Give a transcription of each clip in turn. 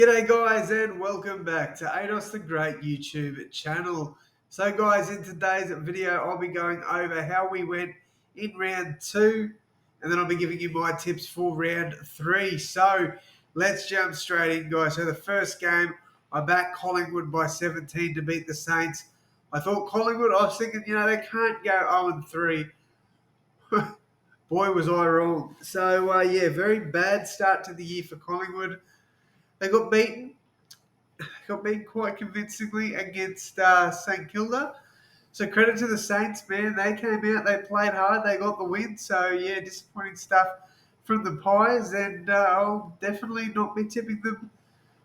G'day guys and welcome back to AdosTheGreat YouTube channel. So guys, in today's video I'll be going over how we went in round 2 and then I'll be giving you my tips for round 3. So let's jump straight in guys. So the first game, I backed Collingwood by 17 to beat the Saints. I thought Collingwood, I was thinking, they can't go 0-3. Boy was I wrong. So very bad start to the year for Collingwood. They got beaten quite convincingly against St Kilda. So credit to the Saints, man. They came out, they played hard, they got the win. So yeah, disappointing stuff from the Pies, and I'll definitely not be tipping them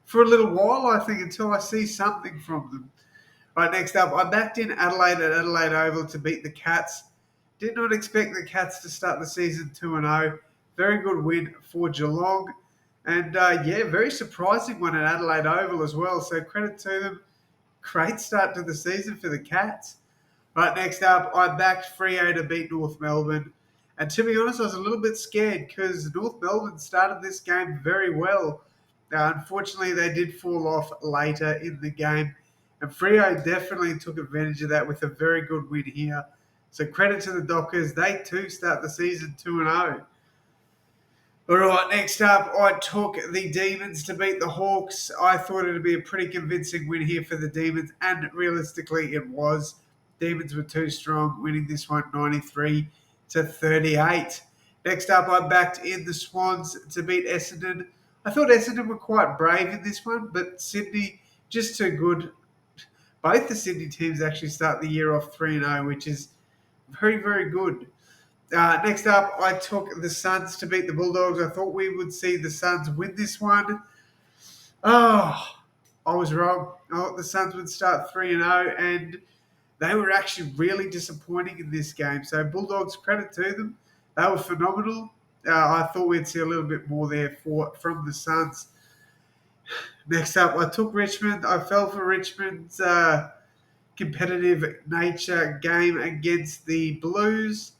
for a little while, I think, until I see something from them. Right, next up, I backed in Adelaide at Adelaide Oval to beat the Cats. Did not expect the Cats to start the season 2-0. Very good win for Geelong. And very surprising one at Adelaide Oval as well. So credit to them. Great start to the season for the Cats. Right, next up, I backed Freo to beat North Melbourne. And to be honest, I was a little bit scared because North Melbourne started this game very well. Unfortunately, they did fall off later in the game. And Freo definitely took advantage of that with a very good win here. So credit to the Dockers. They too start the season 2-0. All right, next up, I took the Demons to beat the Hawks. I thought it would be a pretty convincing win here for the Demons, and realistically it was. Demons were too strong, winning this one 93-38. Next up, I backed in the Swans to beat Essendon. I thought Essendon were quite brave in this one, but Sydney just too good. Both the Sydney teams actually start the year off 3-0, which is very, very good. Next up, I took the Suns to beat the Bulldogs. I thought we would see the Suns win this one. Oh, I was wrong. I thought the Suns would start 3-0, and they were actually really disappointing in this game. So Bulldogs, credit to them. They were phenomenal. I thought we'd see a little bit more there from the Suns. Next up, I took Richmond. I fell for Richmond's competitive nature game against the Blues.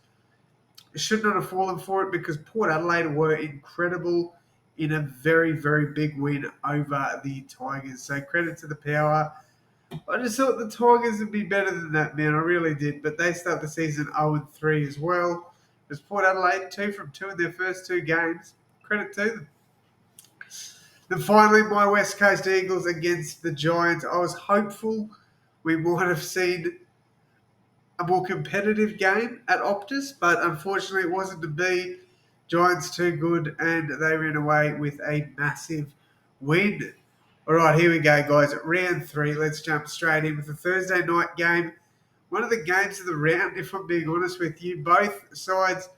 Should not have fallen for it because Port Adelaide were incredible in a very, very big win over the Tigers. So credit to the power. I just thought the Tigers would be better than that, man. I really did. But they start the season 0-3 as well. There's Port Adelaide, 2 from 2 in their first 2 games. Credit to them. Then finally, my West Coast Eagles against the Giants. I was hopeful we might have seen a more competitive game at Optus, but unfortunately it wasn't to be. Giants too good, and they ran away with a massive win. All right, here we go, guys. Round 3. Let's jump straight in with the Thursday night game. One of the games of the round, if I'm being honest with you. Both sides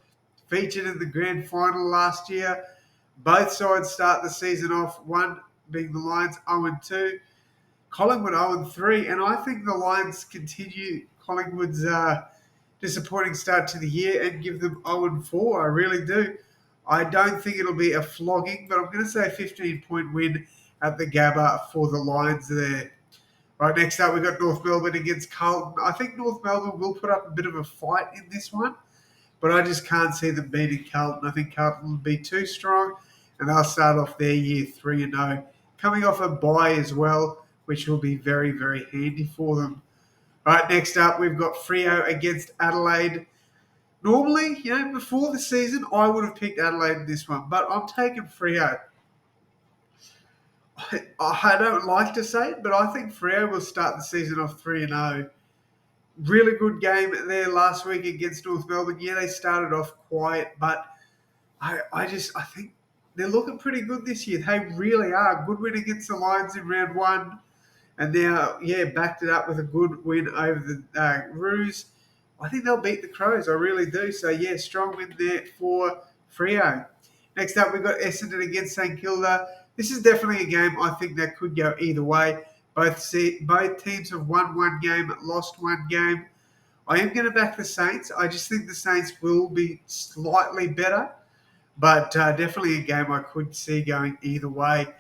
featured in the grand final last year. Both sides start the season off, one being the Lions 0-2, Collingwood 0-3, and I think the Lions continue Collingwood's disappointing start to the year and give them 0-4. I really do. I don't think it'll be a flogging, but I'm going to say a 15-point win at the Gabba for the Lions there. Right, next up, we've got North Melbourne against Carlton. I think North Melbourne will put up a bit of a fight in this one, but I just can't see them beating Carlton. I think Carlton will be too strong, and they'll start off their year 3-0, coming off a bye as well, which will be very, very handy for them. All right, next up, we've got Freo against Adelaide. Normally, before the season, I would have picked Adelaide in this one, but I'm taking Freo. I don't like to say it, but I think Freo will start the season off 3-0. Really good game there last week against North Melbourne. Yeah, they started off quiet, but I think they're looking pretty good this year. They really are. Good win against the Lions in round 1. And now, backed it up with a good win over the Roos. I think they'll beat the Crows. I really do. So, strong win there for Freo. Next up, we've got Essendon against St Kilda. This is definitely a game I think that could go either way. Both teams have won one game, lost one game. I am going to back the Saints. I just think the Saints will be slightly better. But definitely a game I could see going either way.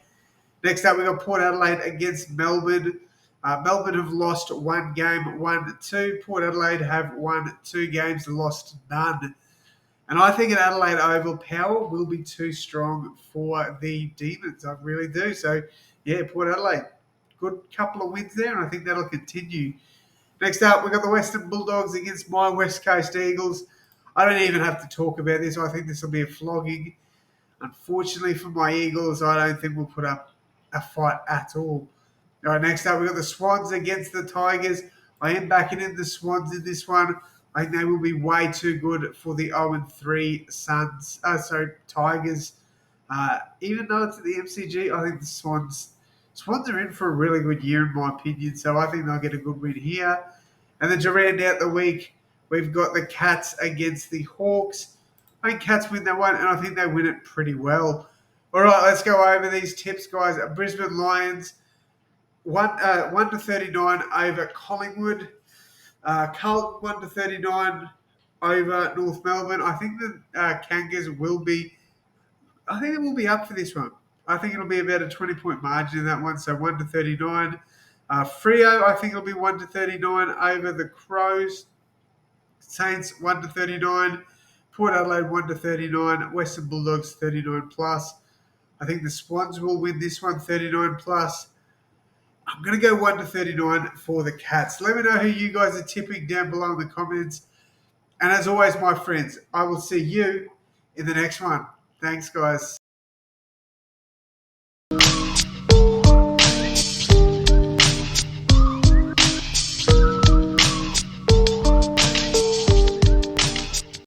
Next up, we've got Port Adelaide against Melbourne. Melbourne have lost one game, 1-2. Port Adelaide have won 2 games, lost none. And I think at Adelaide Oval, power will be too strong for the Demons. I really do. So, yeah, Port Adelaide, good couple of wins there, and I think that'll continue. Next up, we've got the Western Bulldogs against my West Coast Eagles. I don't even have to talk about this. I think this will be a flogging. Unfortunately for my Eagles, I don't think we'll put up a fight at all. All right, next up, we've got the Swans against the Tigers. I am backing in the Swans in this one. I think they will be way too good for the 0-3 Tigers. Even though it's at the MCG, I think the Swans are in for a really good year, in my opinion. So I think they'll get a good win here. And then to round out the week, we've got the Cats against the Hawks. I think Cats win that one, and I think they win it pretty well. All right, let's go over these tips, guys. Brisbane Lions, 1-39 over Collingwood. Carlton 1-39 over North Melbourne. I think the Kangas will be. I think it will be up for this one. I think it'll be about a 20-point margin in that one. So 1-39. Freo, I think it'll be 1-39 over the Crows. Saints 1-39. Port Adelaide 1-39. Western Bulldogs 39 plus. I think the Swans will win this one 39 plus. I'm going to go 1-39 for the Cats. Let me know who you guys are tipping down below in the comments. And as always, my friends, I will see you in the next one. Thanks, guys.